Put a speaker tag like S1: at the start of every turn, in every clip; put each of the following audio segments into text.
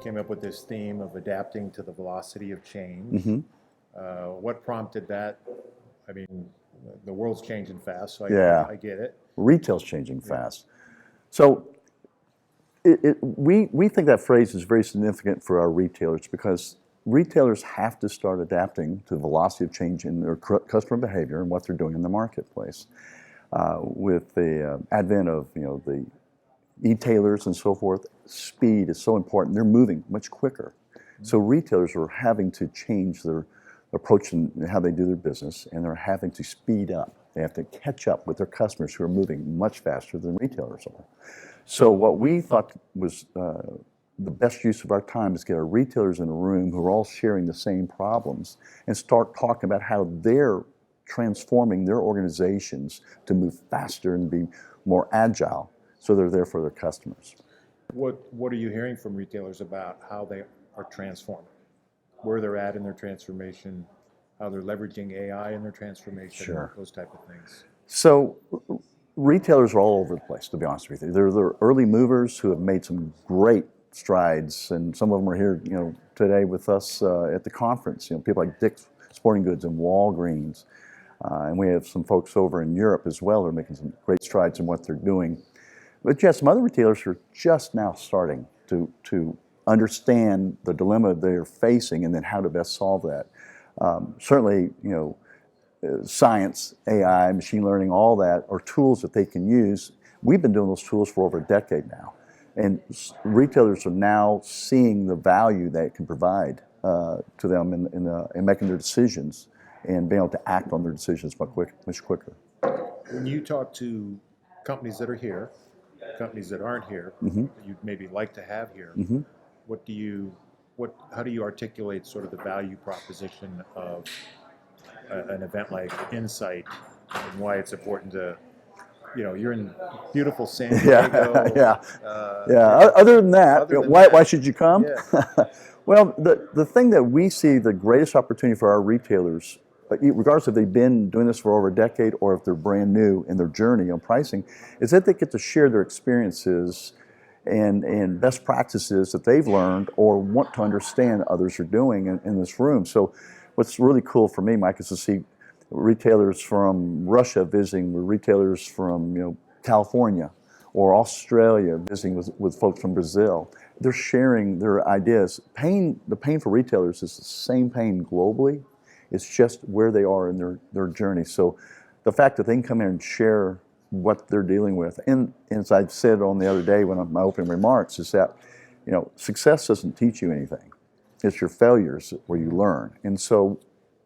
S1: came up with this theme of adapting to the velocity of change. What prompted that? I mean, the world's changing fast, so I get it.
S2: Retail's changing fast. So we think that phrase is very significant for our retailers because retailers have to start adapting to the velocity of change in their customer behavior and what they're doing in the marketplace. With the advent of the e-tailers and so forth, speed is so important. They're moving much quicker. So retailers are having to change their approach and how they do their business, and they're having to speed up. They have to catch up with their customers who are moving much faster than retailers are. So what we thought was the best use of our time is get our retailers in a room who are all sharing the same problems and start talking about how they're transforming their organizations to move faster and be more agile so they're there for their customers.
S1: What are you hearing from retailers about how they are transforming? Where they're at in their transformation, how they're leveraging AI in their transformation, those type of things.
S2: So retailers are all over the place, to be honest with you. They're the early movers who have made some great strides, and some of them are here, today with us at the conference. People like Dick's Sporting Goods and Walgreens, and we have some folks over in Europe as well who are making some great strides in what they're doing. But yes, some other retailers are just now starting to understand the dilemma they're facing and then how to best solve that. Certainly, science, AI, machine learning, all that are tools that they can use. We've been doing those tools for over a decade now. And retailers are now seeing the value that it can provide to them in making their decisions and being able to act on their decisions much quicker.
S1: When you talk to companies that are here, companies that aren't here, that you'd maybe like to have here, how do you articulate sort of the value proposition of an event like Insight and why it's important to, you're in beautiful San Diego.
S2: Other than that, why should you come? Well, the thing that we see the greatest opportunity for our retailers, regardless if they've been doing this for over a decade or if they're brand new in their journey on pricing, is that they get to share their experiences and best practices that they've learned or want to understand others are doing in this room. So what's really cool for me, Mike, is to see retailers from Russia visiting with retailers from California or Australia visiting with folks from Brazil. They're sharing their ideas. The pain for retailers is the same pain globally. It's just where they are in their journey. So the fact that they can come in and share what they're dealing with, and as I said on the other day my opening remarks, is that success doesn't teach you anything. It's your failures where you learn. And so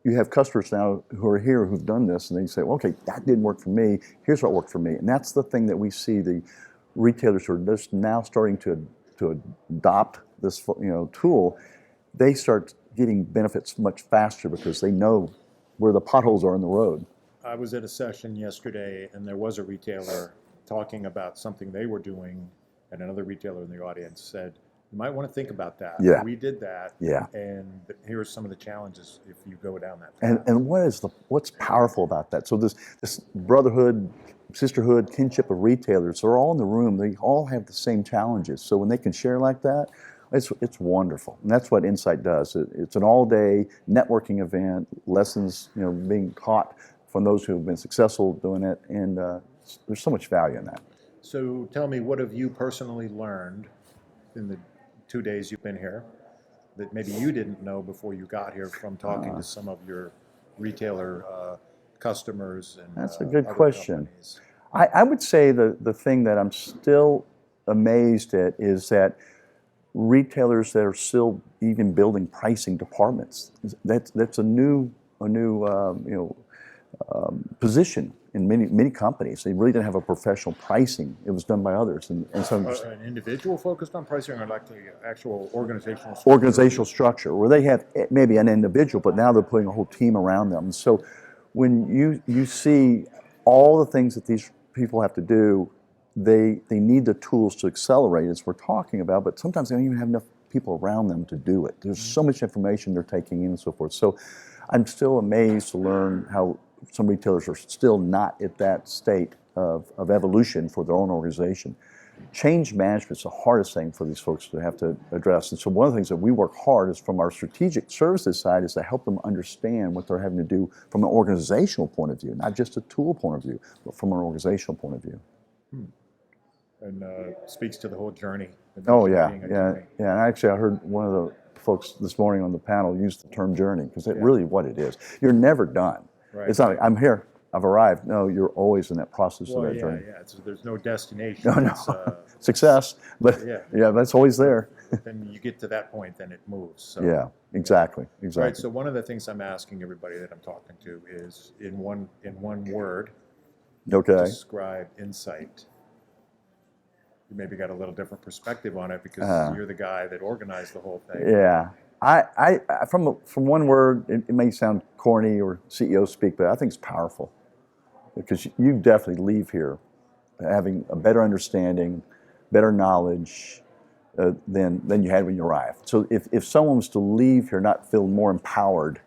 S2: you have customers now who are here who've done this, and they say, well, okay, that didn't work for me. Here's what worked for me. And that's the thing that we see the retailers who are just now starting to adopt this tool. They start getting benefits much faster because they know where the potholes are in the road.
S1: I was at a session yesterday, and there was a retailer talking about something they were doing, and another retailer in the audience said, you might want to think about that.
S2: Yeah.
S1: We did that.
S2: Yeah.
S1: And here are some of the challenges if you go down that path.
S2: And what's powerful about that? So this brotherhood, sisterhood, kinship of retailers, they're all in the room. They all have the same challenges. So when they can share like that, it's wonderful. And that's what Insight does. It's an all-day networking event, lessons being taught from those who have been successful doing it, and there's so much value in that.
S1: So tell me, what have you personally learned in the 2 days you've been here that maybe you didn't know before you got here from talking to some of your retailer customers? And
S2: that's a good question. I would say the thing that I'm still amazed at is that retailers that are still even building pricing departments. That's a new position in many companies. They really didn't have a professional pricing. It was done by others. And so
S1: an individual focused on pricing, or like the actual organizational structure?
S2: Organizational structure, where they have maybe an individual, but now they're putting a whole team around them. So when you see all the things that these people have to do, they need the tools to accelerate, as we're talking about, but sometimes they don't even have enough people around them to do it. There's so much information they're taking in and so forth. So I'm still amazed to learn how some retailers are still not at that state of evolution for their own organization. change management is the hardest thing for these folks to have to address. And so one of the things that we work hard is from our strategic services side is to help them understand what they're having to do from an organizational point of view, not just a tool point of view, but from an organizational point of view.
S1: And speaks to the whole journey.
S2: Oh yeah,
S1: Being a
S2: yeah,
S1: journey.
S2: yeah. And actually, I heard one of the folks this morning on the panel use the term journey because it's really what it is. You're never done.
S1: Right.
S2: It's not like I'm here, I've arrived. No, you're always in that process of that journey.
S1: Yeah. There's no destination.
S2: No.
S1: It's,
S2: success, but yeah, that's always there.
S1: then you get to that point, then it moves. So.
S2: Yeah, exactly.
S1: Right. So one of the things I'm asking everybody that I'm talking to is in one word.
S2: Okay.
S1: Describe insight. You maybe got a little different perspective on it because you're the guy that organized the whole thing.
S2: Yeah. I from one word, it may sound corny or CEO speak, but I think it's powerful because you definitely leave here having a better understanding, better knowledge than you had when you arrived. So if someone was to leave here not feeling more empowered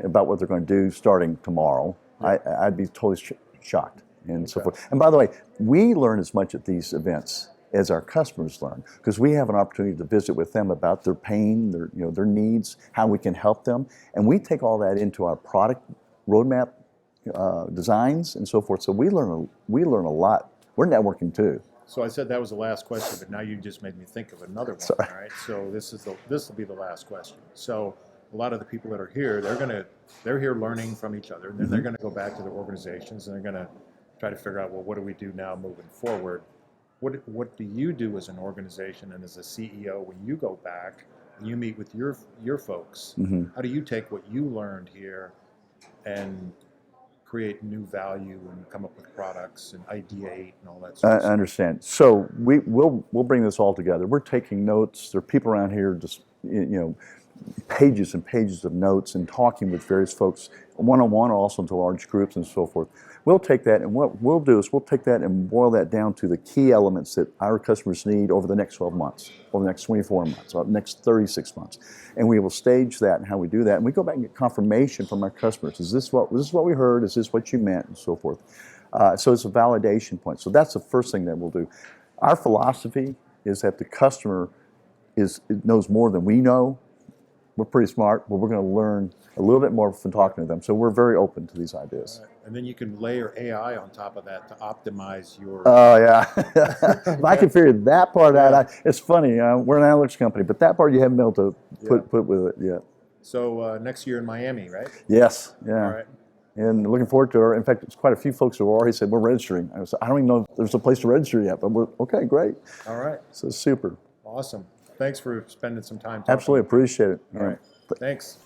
S2: about what they're going to do starting tomorrow, I'd be totally shocked and so forth. And by the way, we learn as much at these events as our customers learn because we have an opportunity to visit with them about their pain, their needs, how we can help them, and we take all that into our product roadmap designs and so forth. So we learn a lot. We're networking too.
S1: So I said that was the last question, but now you just made me think of another one.
S2: Sorry.
S1: All right. So this will be the last question. So a lot of the people that are here, they're here learning from each other, and then they're going to go back to their organizations and they're going to try to figure out, well, what do we do now moving forward? What do you do as an organization and as a CEO when you go back and you meet with your folks? How do you take what you learned here and create new value and come up with products and ideate and all that sort of stuff?
S2: I understand. So we'll bring this all together. We're taking notes. There are people around here just pages and pages of notes and talking with various folks one-on-one, also into large groups and so forth. We'll take that, and what we'll do is we'll take that and boil that down to the key elements that our customers need over the next 12 months, over the next 24 months, or the next 36 months. And we will stage that and how we do that. And we go back and get confirmation from our customers. Is this what we heard? Is this what you meant? And so forth. So it's a validation point. So that's the first thing that we'll do. Our philosophy is that the customer knows more than we know. We're pretty smart, but we're going to learn a little bit more from talking to them. So we're very open to these ideas.
S1: Right. And then you can layer AI on top of that to optimize your...
S2: Oh, yeah. If I can figure that part out, it's funny. We're an analytics company, but that part you haven't been able to put with it yet.
S1: So next year in Miami, right?
S2: Yes. Yeah.
S1: All right.
S2: And looking forward to it. In fact, it's quite a few folks who have already said, we're registering. I don't even know if there's a place to register yet, but we're, okay, great.
S1: All right.
S2: So super.
S1: Awesome. Thanks for spending some time talking.
S2: Absolutely appreciate it.
S1: All right. Thanks.